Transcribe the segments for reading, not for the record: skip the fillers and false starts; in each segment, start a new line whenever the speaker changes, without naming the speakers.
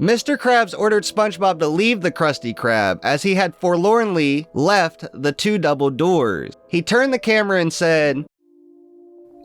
Mr. Krabs ordered SpongeBob to leave the Krusty Krab as he had forlornly left the 2 double doors. He turned the camera and said,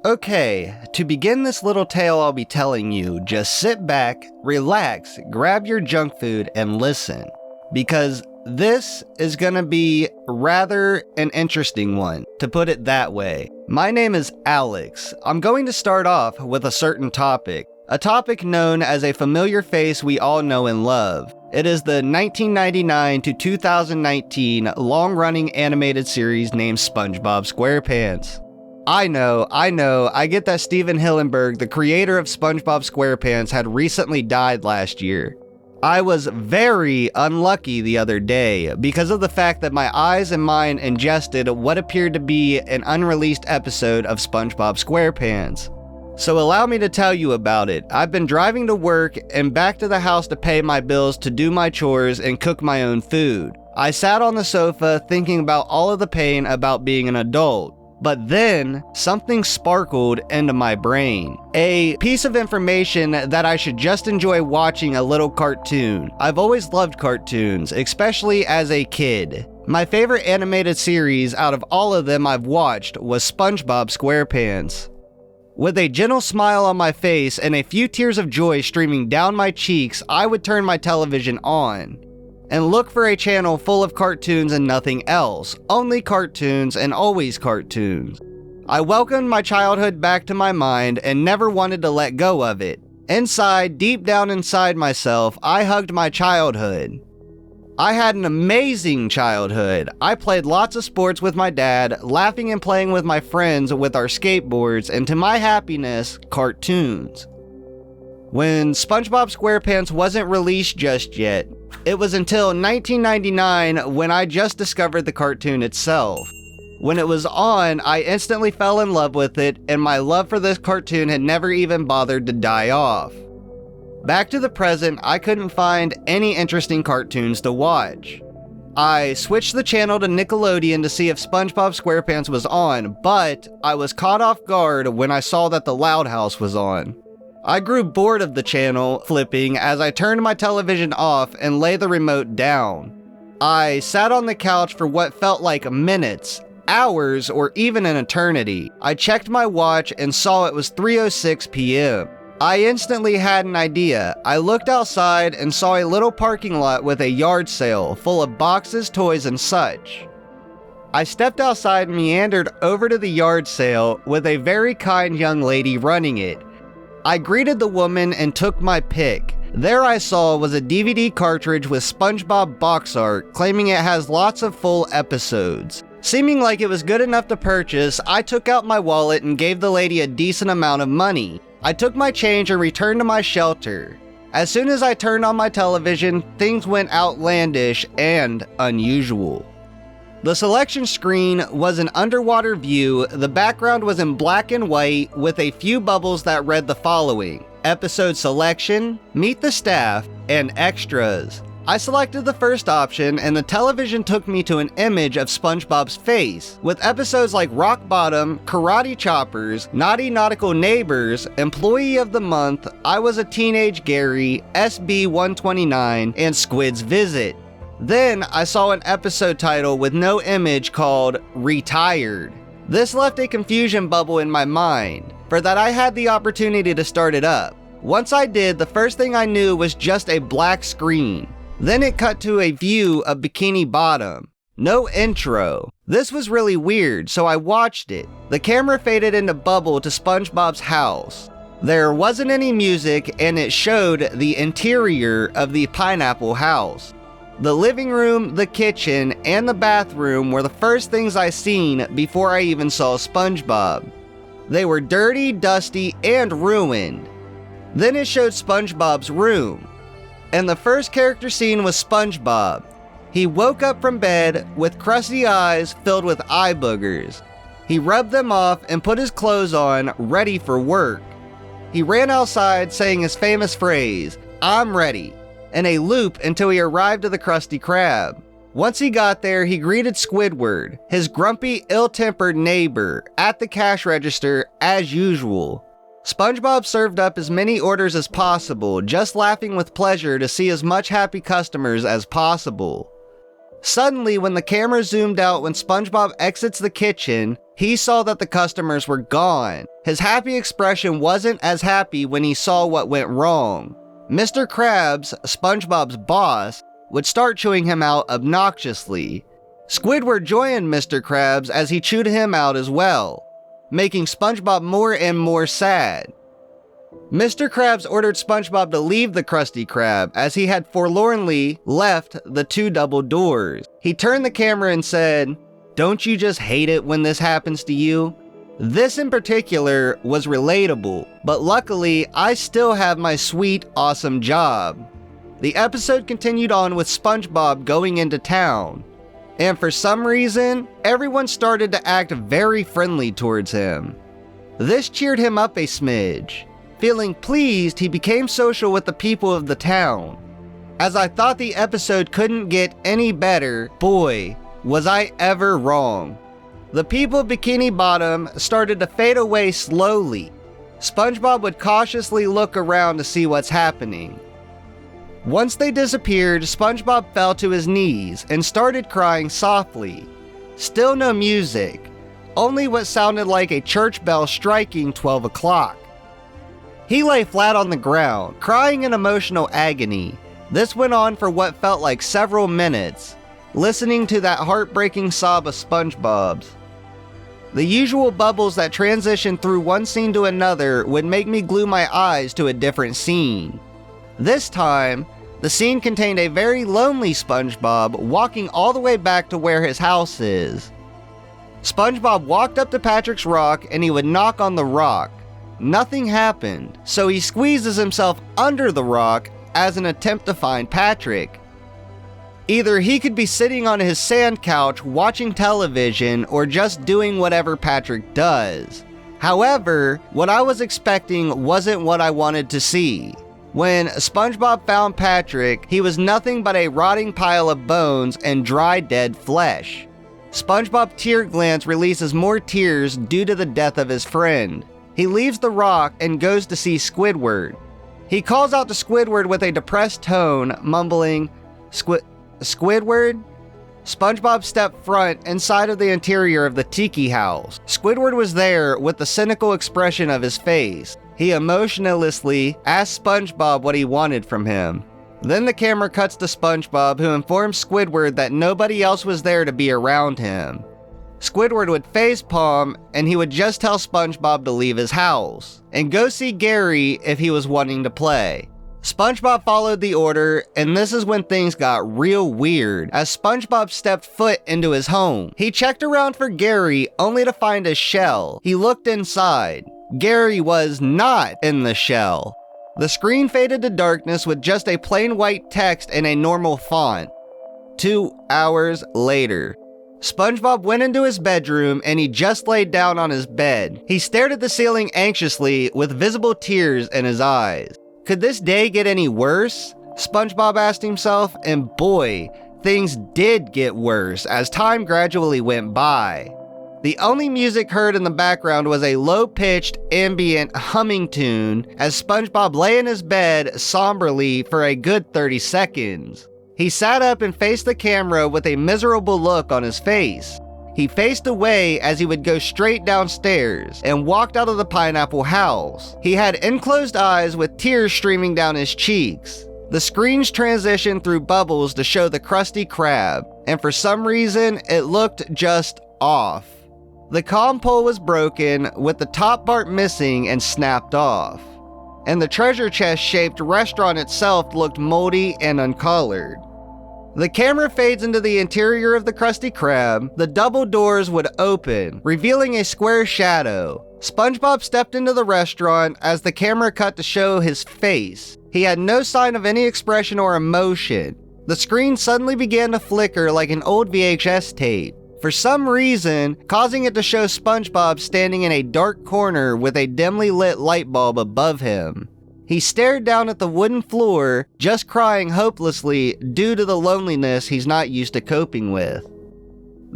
"Okay, to begin this little tale I'll be telling you, just sit back, relax, grab your junk food, and listen. Because this is gonna be rather an interesting one, to put it that way. My name is Alex. I'm going to start off with a certain topic. A topic known as a familiar face we all know and love. It is the 1999 to 2019 long-running animated series named SpongeBob SquarePants. I know, I get that Steven Hillenburg, the creator of SpongeBob SquarePants, had recently died last year. I was very unlucky the other day because of the fact that my eyes and mind ingested what appeared to be an unreleased episode of SpongeBob SquarePants. So allow me to tell you about it. I've been driving to work and back to the house to pay my bills, to do my chores, and cook my own food. I sat on the sofa thinking about all of the pain about being an adult. But then, something sparkled into my brain. A piece of information that I should just enjoy watching a little cartoon. I've always loved cartoons, especially as a kid. My favorite animated series out of all of them I've watched was SpongeBob SquarePants. With a gentle smile on my face and a few tears of joy streaming down my cheeks, I would turn my television on and look for a channel full of cartoons and nothing else. Only cartoons and always cartoons. I welcomed my childhood back to my mind and never wanted to let go of it. Inside, deep down inside myself, I hugged my childhood. I had an amazing childhood. I played lots of sports with my dad, laughing and playing with my friends with our skateboards, and to my happiness, cartoons. When SpongeBob SquarePants wasn't released just yet, it was until 1999 when I just discovered the cartoon itself. When it was on, I instantly fell in love with it, and my love for this cartoon had never even bothered to die off. Back to the present, I couldn't find any interesting cartoons to watch. I switched the channel to Nickelodeon to see if SpongeBob SquarePants was on, but I was caught off guard when I saw that the Loud House was on. I grew bored of the channel flipping as I turned my television off and laid the remote down. I sat on the couch for what felt like minutes, hours, or even an eternity. I checked my watch and saw it was 3:06 p.m. I instantly had an idea. I looked outside and saw a little parking lot with a yard sale full of boxes, toys, and such. I stepped outside and meandered over to the yard sale with a very kind young lady running it. I greeted the woman and took my pick. There I saw was a DVD cartridge with SpongeBob box art, claiming it has lots of full episodes. Seeming like it was good enough to purchase, I took out my wallet and gave the lady a decent amount of money. I took my change and returned to my shelter. As soon as I turned on my television, things went outlandish and unusual. The selection screen was an underwater view. The background was in black and white with a few bubbles that read the following: episode selection, meet the staff, and extras. I selected the first option and the television took me to an image of SpongeBob's face, with episodes like Rock Bottom, Karate Choppers, Naughty Nautical Neighbors, Employee of the Month, I Was a Teenage Gary, SB 129, and Squid's Visit. Then I saw an episode title with no image called Retired. This left a confusion bubble in my mind, for that I had the opportunity to start it up. Once I did, the first thing I knew was just a black screen. Then it cut to a view of Bikini Bottom. No intro. This was really weird, so I watched it. The camera faded into bubble to SpongeBob's house. There wasn't any music and it showed the interior of the pineapple house. The living room, the kitchen, and the bathroom were the first things I seen before I even saw SpongeBob. They were dirty, dusty, and ruined. Then it showed SpongeBob's room. And the first character seen was SpongeBob. He woke up from bed with crusty eyes filled with eye boogers. He rubbed them off and put his clothes on, ready for work. He ran outside saying his famous phrase, "I'm ready," in a loop until he arrived at the Krusty Krab. Once he got there, he greeted Squidward, his grumpy, ill-tempered neighbor, at the cash register as usual. SpongeBob served up as many orders as possible, just laughing with pleasure to see as much happy customers as possible. Suddenly, when the camera zoomed out when SpongeBob exits the kitchen, he saw that the customers were gone. His happy expression wasn't as happy when he saw what went wrong. Mr. Krabs, SpongeBob's boss, would start chewing him out obnoxiously. Squidward joined Mr. Krabs as he chewed him out as well, making SpongeBob more and more sad. Mr. Krabs ordered SpongeBob to leave the Krusty Krab as he had forlornly left the 2 double doors. He turned the camera and said, "Don't you just hate it when this happens to you?" This in particular was relatable, but luckily I still have my sweet, awesome job. The episode continued on with SpongeBob going into town, and for some reason, everyone started to act very friendly towards him. This cheered him up a smidge. Feeling pleased, he became social with the people of the town. As I thought the episode couldn't get any better, boy, was I ever wrong. The people of Bikini Bottom started to fade away slowly. SpongeBob would cautiously look around to see what's happening. Once they disappeared, SpongeBob fell to his knees and started crying softly. Still no music, only what sounded like a church bell striking 12 o'clock. He lay flat on the ground, crying in emotional agony. This went on for what felt like several minutes, listening to that heartbreaking sob of SpongeBob's. The usual bubbles that transitioned through one scene to another would make me glue my eyes to a different scene. This time, the scene contained a very lonely SpongeBob walking all the way back to where his house is. SpongeBob walked up to Patrick's rock and he would knock on the rock. Nothing happened, so he squeezes himself under the rock as an attempt to find Patrick. Either he could be sitting on his sand couch watching television or just doing whatever Patrick does. However, what I was expecting wasn't what I wanted to see. When SpongeBob found Patrick, he was nothing but a rotting pile of bones and dry dead flesh. SpongeBob's tear glands releases more tears due to the death of his friend. He leaves the rock and goes to see Squidward. He calls out to Squidward with a depressed tone, mumbling, Squidward? SpongeBob stepped front inside of the interior of the tiki house. Squidward was there with the cynical expression of his face. He emotionlessly asked SpongeBob what he wanted from him. Then the camera cuts to SpongeBob, who informs Squidward that nobody else was there to be around him. Squidward would facepalm and he would just tell SpongeBob to leave his house and go see Gary if he was wanting to play. SpongeBob followed the order, and this is when things got real weird as SpongeBob stepped foot into his home. He checked around for Gary only to find a shell. He looked inside. Gary was not in the shell. The screen faded to darkness with just a plain white text in a normal font. 2 hours later. SpongeBob went into his bedroom and he just laid down on his bed. He stared at the ceiling anxiously with visible tears in his eyes. Could this day get any worse? SpongeBob asked himself, and boy, things did get worse as time gradually went by. The only music heard in the background was a low-pitched, ambient humming tune as SpongeBob lay in his bed somberly for a good 30 seconds. He sat up and faced the camera with a miserable look on his face. He faced away as he would go straight downstairs and walked out of the pineapple house. He had enclosed eyes with tears streaming down his cheeks. The screens transitioned through bubbles to show the Krusty Krab, and for some reason, it looked just off. The comm pole was broken, with the top part missing and snapped off. And the treasure chest-shaped restaurant itself looked moldy and uncolored. The camera fades into the interior of the Krusty Krab. The double doors would open, revealing a square shadow. SpongeBob stepped into the restaurant as the camera cut to show his face. He had no sign of any expression or emotion. The screen suddenly began to flicker like an old VHS tape, for some reason causing it to show SpongeBob standing in a dark corner with a dimly lit light bulb above him. He stared down at the wooden floor, just crying hopelessly due to the loneliness he's not used to coping with.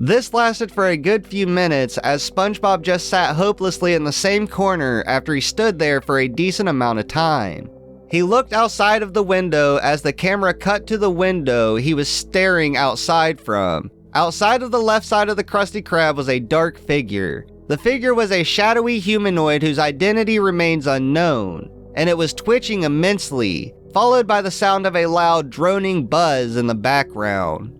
This lasted for a good few minutes as SpongeBob just sat hopelessly in the same corner after he stood there for a decent amount of time. He looked outside of the window as the camera cut to the window he was staring outside from. Outside of the left side of the Krusty Krab was a dark figure. The figure was a shadowy humanoid whose identity remains unknown, and it was twitching immensely, followed by the sound of a loud droning buzz in the background.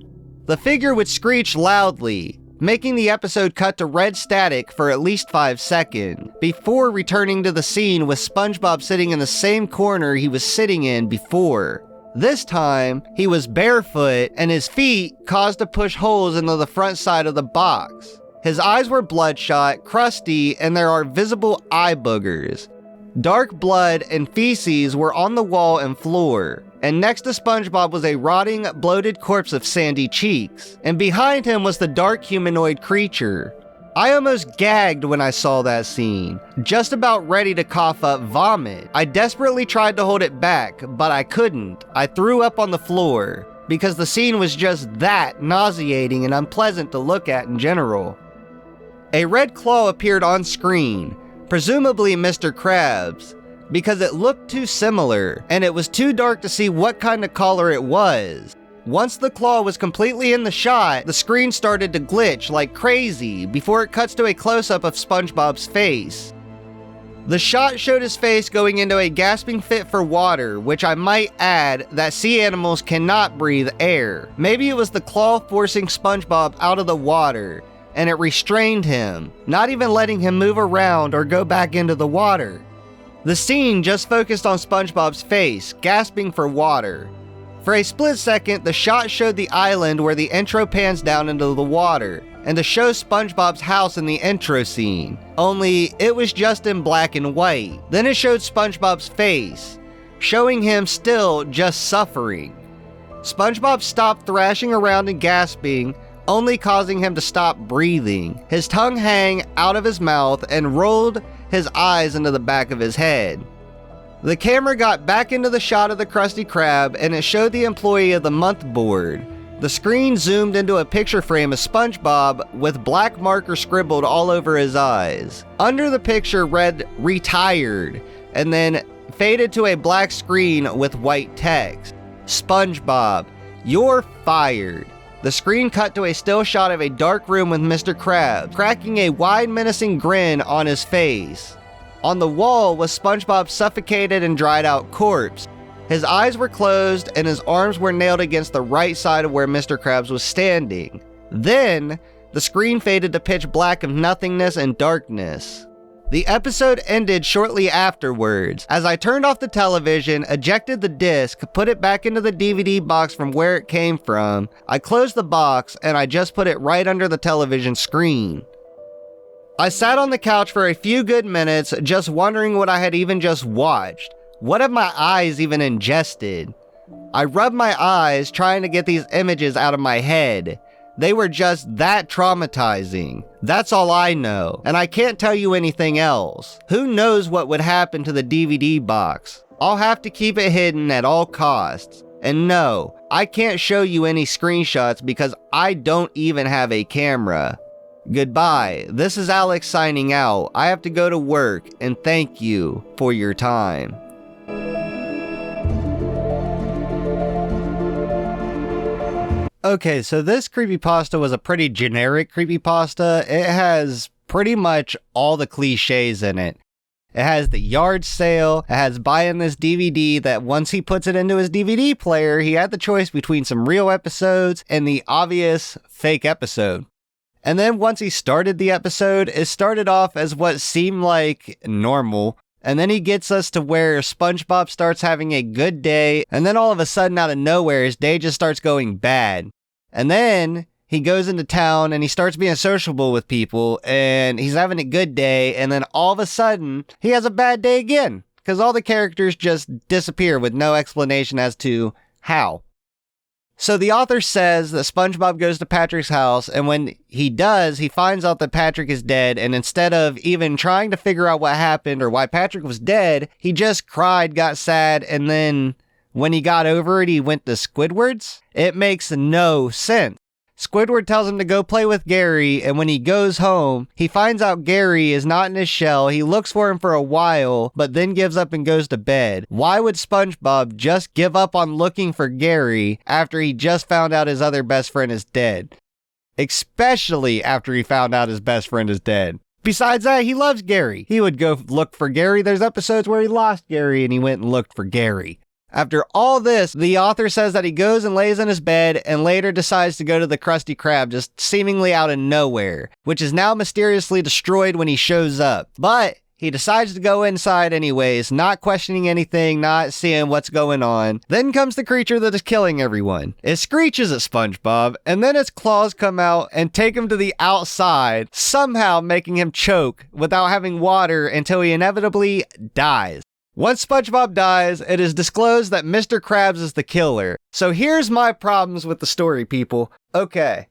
The figure would screech loudly, making the episode cut to red static for at least 5 seconds, before returning to the scene with SpongeBob sitting in the same corner he was sitting in before. This time, he was barefoot and his feet caused to push holes into the front side of the box. His eyes were bloodshot, crusty, and there are visible eye boogers. Dark blood and feces were on the wall and floor, and next to SpongeBob was a rotting, bloated corpse of sandy cheeks, and behind him was the dark humanoid creature. I almost gagged when I saw that scene, just about ready to cough up vomit. I desperately tried to hold it back, but I couldn't. I threw up on the floor, because the scene was just that nauseating and unpleasant to look at in general. A red claw appeared on screen, presumably Mr. Krabs, because it looked too similar, and it was too dark to see what kind of color it was. Once the claw was completely in the shot, the screen started to glitch like crazy before it cuts to a close-up of SpongeBob's face. The shot showed his face going into a gasping fit for water, which I might add that sea animals cannot breathe air. Maybe it was the claw forcing SpongeBob out of the water, and it restrained him, not even letting him move around or go back into the water. The scene just focused on SpongeBob's face, gasping for water. For a split second, the shot showed the island where the intro pans down into the water, and to show SpongeBob's house in the intro scene, only it was just in black and white. Then it showed SpongeBob's face, showing him still just suffering. SpongeBob stopped thrashing around and gasping, only causing him to stop breathing. His tongue hang out of his mouth and rolled his eyes into the back of his head. The camera got back into the shot of the Krusty Krab and it showed the Employee of the Month board. The screen zoomed into a picture frame of SpongeBob with black marker scribbled all over his eyes. Under the picture read "Retired" and then faded to a black screen with white text. "SpongeBob, you're fired." The screen cut to a still shot of a dark room with Mr. Krabs, cracking a wide menacing grin on his face. On the wall was SpongeBob's suffocated and dried out corpse. His eyes were closed and his arms were nailed against the right side of where Mr. Krabs was standing. Then, the screen faded to pitch black of nothingness and darkness. The episode ended shortly afterwards, as I turned off the television, ejected the disc, put it back into the DVD box from where it came from, I closed the box, and I just put it right under the television screen. I sat on the couch for a few good minutes, just wondering what I had even just watched. What have my eyes even ingested? I rubbed my eyes, trying to get these images out of my head. They were just that traumatizing. That's all I know, and I can't tell you anything else. Who knows what would happen to the DVD box? I'll have to keep it hidden at all costs. And no, I can't show you any screenshots because I don't even have a camera. Goodbye, this is Alex signing out. I have to go to work, and thank you for your time. Okay, so this creepypasta was a pretty generic creepypasta. It has pretty much all the cliches in it. It has the yard sale, it has buying this DVD that once he puts it into his DVD player, he had the choice between some real episodes and the obvious fake episode. And then once he started the episode, it started off as what seemed like normal. And then he gets us to where SpongeBob starts having a good day, and then all of a sudden out of nowhere, his day just starts going bad. And then he goes into town and he starts being sociable with people, and he's having a good day, and then all of a sudden, he has a bad day again, because all the characters just disappear with no explanation as to how. So the author says that SpongeBob goes to Patrick's house, and when he does, he finds out that Patrick is dead, and instead of even trying to figure out what happened or why Patrick was dead, he just cried, got sad, and then when he got over it, he went to Squidward's? It makes no sense. Squidward tells him to go play with Gary, and when he goes home, he finds out Gary is not in his shell. He looks for him for a while, but then gives up and goes to bed. Why would SpongeBob just give up on looking for Gary after he just found out his other best friend is dead? Especially after he found out his best friend is dead. Besides that, he loves Gary. He would go look for Gary. There's episodes where he lost Gary and he went and looked for Gary. After all this, the author says that he goes and lays in his bed and later decides to go to the Krusty Krab just seemingly out of nowhere, which is now mysteriously destroyed when he shows up. But he decides to go inside anyways, not questioning anything, not seeing what's going on. Then comes the creature that is killing everyone. It screeches at SpongeBob, and then its claws come out and take him to the outside, somehow making him choke without having water until he inevitably dies. Once SpongeBob dies, it is disclosed that Mr. Krabs is the killer. So here's my problems with the story, people. Okay.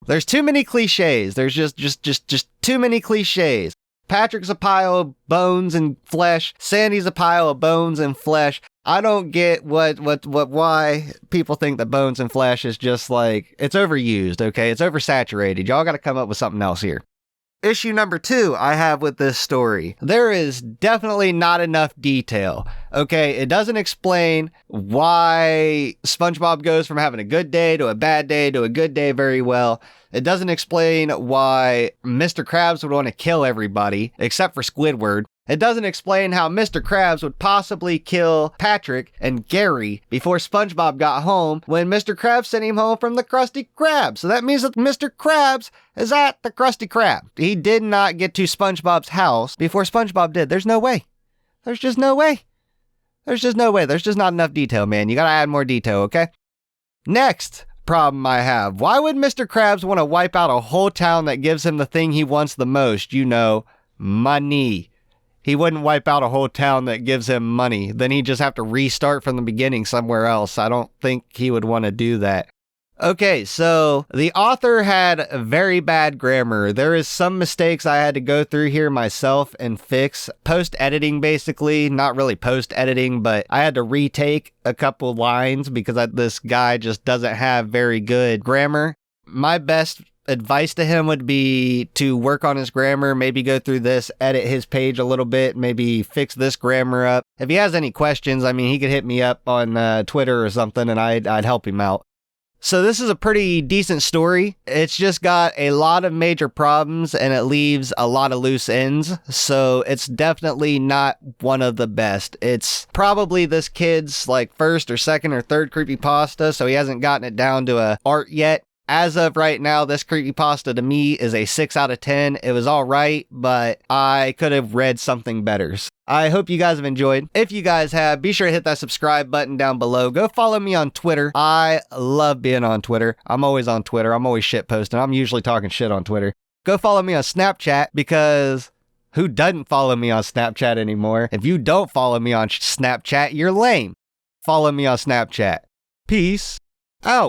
There's too many cliches. There's just too many cliches. Patrick's a pile of bones and flesh. Sandy's a pile of bones and flesh. I don't get why people think that bones and flesh is just like, it's overused, okay? It's oversaturated. Y'all gotta come up with something else here. Issue number 2 I have with this story. There is definitely not enough detail. Okay, it doesn't explain why SpongeBob goes from having a good day to a bad day to a good day very well. It doesn't explain why Mr. Krabs would want to kill everybody, except for Squidward. It doesn't explain how Mr. Krabs would possibly kill Patrick and Gary before SpongeBob got home when Mr. Krabs sent him home from the Krusty Krab. So that means that Mr. Krabs is at the Krusty Krab. He did not get to SpongeBob's house before SpongeBob did. There's no way. There's just no way. There's just no way. There's just not enough detail, man. You gotta add more detail, okay? Next problem I have. Why would Mr. Krabs want to wipe out a whole town that gives him the thing he wants the most? You know, money. He wouldn't wipe out a whole town that gives him money. Then he'd just have to restart from the beginning somewhere else. I don't think he would want to do that. Okay, so the author had very bad grammar. There is some mistakes I had to go through here myself and fix. Post-editing, basically. Not really post-editing, but I had to retake a couple lines because this guy just doesn't have very good grammar. My best advice to him would be to work on his grammar, maybe go through this, edit his page a little bit, maybe fix this grammar up. If he has any questions, I mean, he could hit me up on Twitter or something and I'd help him out. So this is a pretty decent story. It's just got a lot of major problems and it leaves a lot of loose ends. So it's definitely not one of the best. It's probably this kid's like first or second or third creepypasta, so he hasn't gotten it down to a art yet. As of right now, this creepypasta to me is a 6 out of 10. It was alright, but I could have read something better. I hope you guys have enjoyed. If you guys have, be sure to hit that subscribe button down below. Go follow me on Twitter. I love being on Twitter. I'm always on Twitter. I'm always shit posting. I'm usually talking shit on Twitter. Go follow me on Snapchat because who doesn't follow me on Snapchat anymore? If you don't follow me on Snapchat, you're lame. Follow me on Snapchat. Peace out.